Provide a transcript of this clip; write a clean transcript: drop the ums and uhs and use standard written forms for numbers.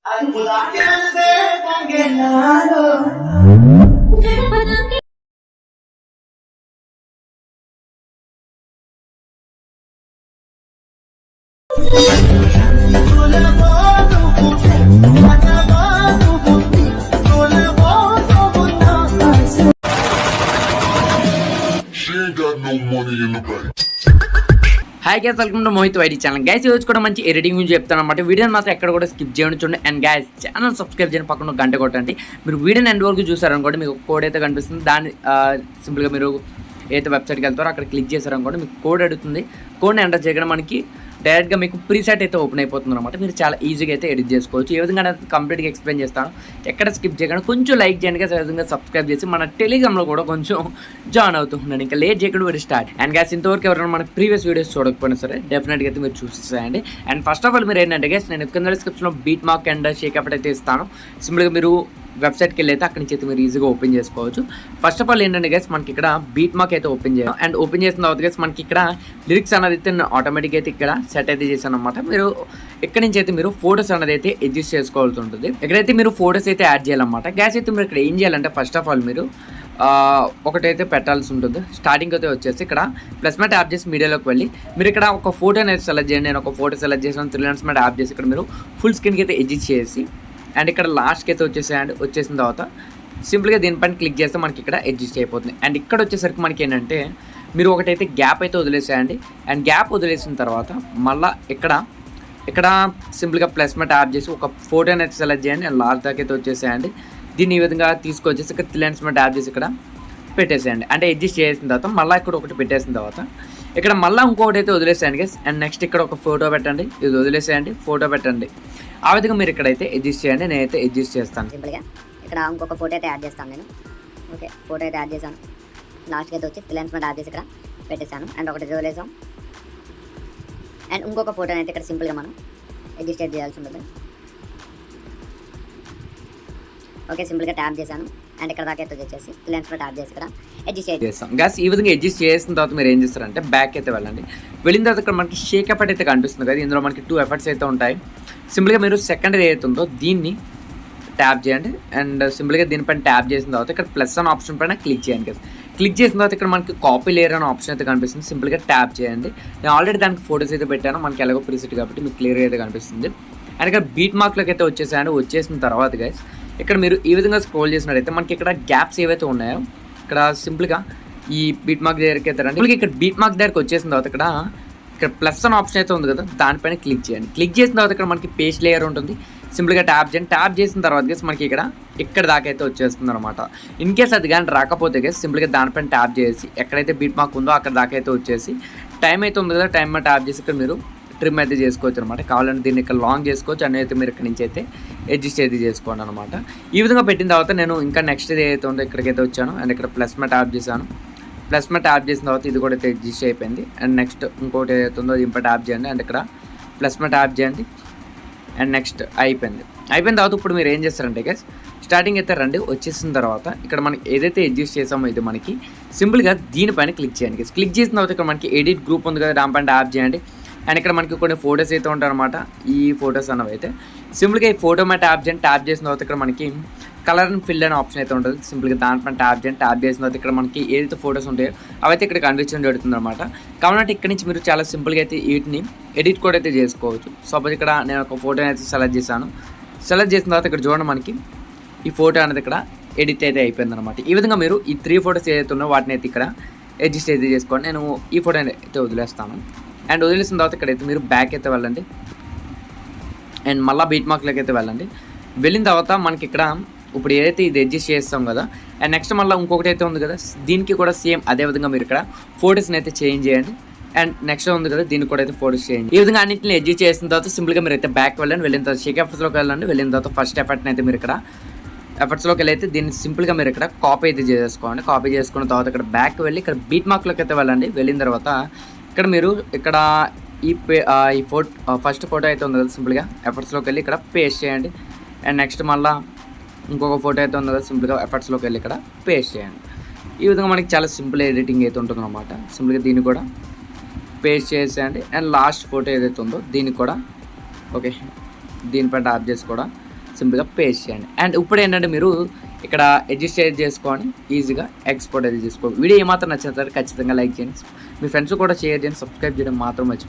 Hi guys, welcome to Mohit YD channel. Guys ఈరోజు కూడా మంచి ఎడిటింగ్ గురించి చెప్తాను అనమాట. వీడియోని మాత్రం ఎక్కడ కూడా స్కిప్ చేయడం చూడండి. అండ్ గైస్ ఛానల్ సబ్స్క్రైబ్ చేయడం, పక్కన గంట కొట్టండి. మీరు వీడియోని ఎండ్ వరకు చూసారనుకోండి, మీకు కోడ్ అయితే కనిపిస్తుంది. దాన్ని సింపుల్గా మీరు ఏదైతే వెబ్సైట్కి వెళ్తారో అక్కడ క్లిక్ చేశారనుకోండి, మీకు కోడ్ అడుగుతుంది. కోడ్ని ఎంటర్ చేయడం మనకి డైరెక్ట్గా మీకు ప్రీసెట్ అయితే ఓపెన్ అయిపోతుంది అనమాట. మీరు చాలా ఈజీగా అయితే ఎడిట్ చేసుకోవచ్చు. ఏ విధంగా కంప్లీట్గా ఎక్స్ప్లెయిన్ చేస్తాను, ఎక్కడ స్కిప్ చేయకుండా కొంచెం లైక్ చేయండి, ఏ విధంగా సబ్స్క్రైబ్ చేసి మన టెలిగ్రామ్లో కూడా కొంచెం జాయిన్ అవుతున్నాను. ఇంకా లేట్ చేయకుండా వీడియో స్టార్ట్. అండ్ గ్యాస్ ఇంతవరకు ఎవరైనా మన ప్రీవియస్ వీడియోస్ చూడకపోయినా సరే డెఫినెట్గా అయితే మీరు చూసేసేయండి. అండ్ ఫస్ట్ ఆఫ్ ఆల్ మీరు ఏంటంటే గ్యాస్, నేను కింద డిస్క్రిప్షన్లో beat mark and Sheikh effect అయితే ఇస్తాను. సింపుల్గా మీరు వెబ్సైట్కి వెళ్ళి అయితే అక్కడి నుంచి అయితే మీరు ఈజీగా ఓపెన్ చేసుకోవచ్చు. ఫస్ట్ ఆఫ్ ఆల్ ఏంటంటే గైస్, మనకి ఇక్కడ బీట్ మార్క్ అయితే ఓపెన్ చేయాలి. అండ్ ఓపెన్ చేసిన తర్వాత గైస్ మనకి ఇక్కడ లిరిక్స్ అనేది అయితే ఆటోమేటిక్గా అయితే ఇక్కడ సెట్ అయితే చేశాను అనమాట. మీరు ఇక్కడి నుంచి అయితే మీరు ఫోటోస్ అనేది అయితే అడ్జస్ట్ చేసుకోవాల్సి ఉంటుంది. ఇక్కడైతే మీరు ఫోటోస్ అయితే యాడ్ చేయాలన్నమాట. గ్యాస్ అయితే మీరు ఇక్కడ ఏం చేయాలంటే ఫస్ట్ ఆఫ్ ఆల్ మీరు ఒకటైతే పెట్టాల్సి ఉంటుంది. స్టార్టింగ్ అయితే వచ్చేసి ఇక్కడ ప్లస్ మ్యాట్ యాప్ చేసి మీడియాలోకి వెళ్ళి మీరు ఇక్కడ ఒక ఫోటో అనేది సెలెక్ట్ చేయండి. నేను ఒక ఫోటో సెలెక్ట్ చేసాను. 3 లైన్స్ మ్యాట్ యాప్ చేసి ఇక్కడ మీరు ఫుల్ స్క్రీన్కి అయితే అడ్జస్ట్ చేసి అండ్ ఇక్కడ లాస్ట్కి అయితే వచ్చేసేయండి. వచ్చేసిన తర్వాత సింపుల్గా దీనిపైన క్లిక్ చేస్తే మనకి ఇక్కడ అడ్జస్ట్ అయిపోతుంది. అండ్ ఇక్కడ వచ్చేసరికి మనకి ఏంటంటే మీరు ఒకటైతే గ్యాప్ అయితే వదిలేసేయండి. అండ్ గ్యాప్ వదిలేసిన తర్వాత మళ్ళీ ఇక్కడ సింపుల్గా ప్లస్ మ్యాట్ యాప్ చేసి ఒక ఫోటో అనేది సెలెక్ట్ చేయండి. అండ్ లాస్ట్ దాకా అయితే వచ్చేసేయండి. దీన్ని ఈ విధంగా తీసుకొచ్చేసి ఇక్కడ 3 లైన్స్ మ్యాట్ యాప్ చేసి ఇక్కడ పెట్టేసేయండి. అంటే అడ్జస్ట్ చేసిన తర్వాత మళ్ళీ ఇక్కడ ఒకటి పెట్టేసిన తర్వాత ఇక్కడ మళ్ళీ ఇంకొకటి అయితే వదిలేసేయండి గైస్. అండ్ నెక్స్ట్ ఇక్కడ ఒక ఫోటో పెట్టండి, ఇది వదిలేసేయండి, ఫోటో పెట్టండి. ఆ విధంగా మీరు ఇక్కడైతే అడ్జస్ట్ చేయండి. నేనైతే అడ్జస్ట్ చేస్తాను. సింపుల్గా ఇక్కడ ఇంకొక ఫోటో అయితే యాడ్ చేస్తాను నేను. ఓకే, ఫోటో అయితే యాడ్ చేశాను. లాస్ట్కి అయితే వచ్చి లెన్స్ మ్యాట్ యాడ్ చేసి ఇక్కడ పెట్టేశాను. అండ్ ఒకటి వదిలేసాం. అండ్ ఇంకొక ఫోటో అయితే ఇక్కడ సింపుల్గా మనం అడ్జస్ట్ చేయాల్సి ఉంటుంది. ఓకే, సింపుల్గా ట్యాప్ చేశాను. అండ్ ఇక్కడ దాకా అయితే వచ్చేసి లెన్స్ మ్యాట్ యాడ్ చేసి ఇక్కడ అడ్జస్ట్ చేస్తాం. గ్యాస్ ఈ విధంగా అడ్జస్ట్ చేసిన తర్వాత మీరు ఏం చేస్తారంటే బ్యాక్ అయితే వెళ్ళండి. వెళ్ళిన తర్వాత ఇక్కడ మనకి షేక్ ఎఫెక్ట్ అయితే కనిపిస్తుంది కదా. ఇందులో మనకి 2 ఎఫెక్ట్స్ అయితే ఉంటాయి. సింపుల్గా మీరు సెకండరీ ఏదైతే ఉందో దీన్ని ట్యాప్ చేయండి. అండ్ సింపుల్గా దీనిపైన ట్యాప్ చేసిన తర్వాత ఇక్కడ ప్లస్ అనే ఆప్షన్ పైన క్లిక్ చేయండి కదా. క్లిక్ చేసిన తర్వాత ఇక్కడ మనకి కాపీ లేయర్ అనే ఆప్షన్ అయితే కనిపిస్తుంది. సింపుల్గా ట్యాప్ చేయండి. నేను ఆల్రెడీ దానికి ఫోటోస్ అయితే పెట్టాను. మనకి ఎలాగో ప్రీసెట్ కాబట్టి మీకు క్లియర్గా అయితే కనిపిస్తుంది. అండ్ ఇక్కడ బీట్ మార్క్లోకి అయితే వచ్చేసాయండి. వచ్చేసిన తర్వాత గైస్ ఇక్కడ మీరు ఈ విధంగా స్క్రోల్ చేసినట్టయితే మనకి ఇక్కడ గ్యాప్స్ ఏవైతే ఉన్నాయో ఇక్కడ సింపుల్గా ఈ బీట్ మార్క్ దగ్గరికి అయితే రండి. ఇక్కడ బీట్ మార్క్ దగ్గరికి వచ్చేసిన తర్వాత ఇక్కడ ప్లస్ అనే ఆప్షన్ అయితే ఉంది కదా, దానిపైన క్లిక్ చేయండి. క్లిక్ చేసిన తర్వాత ఇక్కడ మనకి పేస్ట్ లేయర్ ఉంటుంది. సింపుల్గా ట్యాప్ చేయండి. ట్యాప్ చేసిన తర్వాత గేస్ మనకి ఇక్కడ దాకా అయితే వచ్చేస్తుంది అనమాట. ఇన్ కేస్ అది కానీ రాకపోతే గేస్ సింపుల్గా దానిపైన ట్యాప్ చేసి ఎక్కడైతే బీట్ మార్క్ ఉందో అక్కడ దాకా అయితే వచ్చేసి టైం అయితే ఉంది కదా, టైం ట్యాప్ చేసి ఇక్కడ మీరు ట్రిమ్ అయితే చేసుకోవచ్చు అనమాట. కావాలంటే దీన్ని ఇక్కడ లాంగ్ చేసుకోవచ్చు. అని అయితే మీరు ఇక్కడ నుంచి అయితే అడ్జస్ట్ అయితే చేసుకోండి అనమాట. ఈ విధంగా పెట్టిన తర్వాత నేను ఇంకా నెక్స్ట్ ఏదైతే ఉందో ఇక్కడికైతే వచ్చాను. అండ్ ఇక్కడ ప్లస్ మ్యాట్ ట్యాప్ చేశాను. ప్లస్ మ్యాట్ ట్యాప్ చేసిన తర్వాత ఇది కూడా అయితే అడ్జస్ట్ అయిపోయింది. అండ్ నెక్స్ట్ ఇంకోటి ఏదైతే ఉందో దీనిపై ట్యాప్ చేయండి. అండ్ ఇక్కడ ప్లస్ మ్యాట్ ట్యాప్ చేయండి. అండ్ నెక్స్ట్ అయిపోయిన తర్వాత ఇప్పుడు మీరు ఏం చేస్తారంటే గైస్ స్టార్టింగ్ అయితే రండి. వచ్చేసిన తర్వాత ఇక్కడ మనకి ఏదైతే అడ్జస్ట్ చేసామో ఇది మనకి సింపుల్గా దీనిపైన క్లిక్ చేయండి గైస్. క్లిక్ చేసిన తర్వాత ఇక్కడ మనకి ఎడిట్ గ్రూప్ ఉంది కదా, దానిపైన ట్యాప్ చేయండి. అండ్ ఇక్కడ మనకి కొన్ని ఫొటోస్ అయితే ఉంటాయి అనమాట. ఈ ఫొటోస్ అన్నవి అయితే సింపుల్గా ఈ ఫోటో మీద ట్యాప్ చేయండి. ట్యాప్ చేసిన తర్వాత ఇక్కడ మనకి కలర్ అండ్ ఫిల్ అనే ఆప్షన్ అయితే ఉంటుంది. సింపుల్గా దానిపైన ట్యాప్ చేయండి. ట్యాప్ చేసిన తర్వాత ఇక్కడ మనకి ఏదైతే ఫొటోస్ ఉంటాయో అవైతే ఇక్కడ కనిపించడం జరుగుతుంది అనమాట. కాబట్టి ఇక్కడ నుంచి మీరు చాలా సింపుల్గా అయితే వీటిని ఎడిట్ కూడా అయితే చేసుకోవచ్చు. సపోజ్ ఇక్కడ నేను ఒక ఫోటో అయితే సెలెక్ట్ చేశాను. సెలెక్ట్ చేసిన తర్వాత ఇక్కడ చూడండి మనకి ఈ ఫోటో అనేది ఇక్కడ ఎడిట్ అయితే అయిపోయింది అనమాట. ఈ విధంగా మీరు ఈ 3 ఫొటోస్ ఏదైతే ఉన్నాయో వాటిని అయితే ఇక్కడ అడ్జస్ట్ అయితే చేసుకోండి. నేను ఈ ఫోటో అయితే వదిలేస్తాను. అండ్ వదిలేసిన తర్వాత ఇక్కడైతే మీరు బ్యాక్ అయితే వెళ్ళండి. అండ్ మళ్ళీ బీట్ మార్క్లోకి అయితే వెళ్ళండి. వెళ్ళిన తర్వాత మనకి ఇక్కడ ఇప్పుడు ఏదైతే ఇది అడ్జస్ట్ చేస్తాం కదా, అండ్ నెక్స్ట్ మళ్ళీ ఇంకొకటి అయితే ఉంది కదా, దీనికి కూడా సేమ్ అదేవిధంగా మీరు ఇక్కడ ఫోటోస్ని అయితే చేంజ్ చేయండి. అండ్ నెక్స్ట్ ఉంది కదా, దీనికి కూడా అయితే ఫోటోస్ చేయండి. ఈ విధంగా అన్నింటిని అడ్జస్ట్ చేసిన తర్వాత సింపుల్గా మీరు అయితే బ్యాక్ వెళ్ళండి. వెళ్ళిన తర్వాత షేక్ ఎఫెక్ట్స్లోకి వెళ్ళండి. వెళ్ళిన తర్వాత ఫస్ట్ ఎఫెక్ట్ని అయితే మీరు ఇక్కడ ఎఫెక్ట్స్లోకి వెళ్ళి అయితే దీన్ని సింపుల్గా మీరు ఇక్కడ కాపీ అయితే చేసుకోండి. కాపీ చేసుకున్న తర్వాత ఇక్కడ బ్యాక్ వెళ్ళి ఇక్కడ బీట్ మార్క్లోకి అయితే వెళ్ళండి. వెళ్ళిన తర్వాత ఇక్కడ మీరు ఇక్కడ ఈ ఫస్ట్ ఫోటో అయితే ఉంది కదా, సింపుల్గా ఎఫర్ట్స్లోకి వెళ్ళి ఇక్కడ పేస్ట్ చేయండి. అండ్ నెక్స్ట్ మళ్ళీ ఇంకొక ఫోటో అయితే ఉంది కదా, సింపుల్గా ఎఫర్ట్స్లోకి వెళ్ళి ఇక్కడ పేస్ట్ చేయండి. ఈ విధంగా మనకి చాలా సింపుల్ ఎడిటింగ్ అయితే ఉంటుంది అనమాట. సింపుల్గా దీన్ని కూడా పేస్ట్ చేసేయండి. అండ్ లాస్ట్ ఫోటో ఏదైతే ఉందో దీనికి కూడా ఓకే దీనిపై ట్యాప్ చేసి కూడా సింపుల్గా పేస్ట్ చేయండి. అండ్ ఇప్పుడు ఏంటంటే మీరు ఇక్కడ అడ్జస్ట్ చేసుకొని ఈజీగా ఎక్స్పోర్ట్ అయితే చేసుకోండి. వీడియో ఏమాత్రం నచ్చినట్లయితే ఖచ్చితంగా లైక్ చేయండి, మీ ఫ్రెండ్స్ కూడా షేర్ చేయండి, సబ్స్క్రైబ్ చేయడం మాత్రం మర్చిపోండి.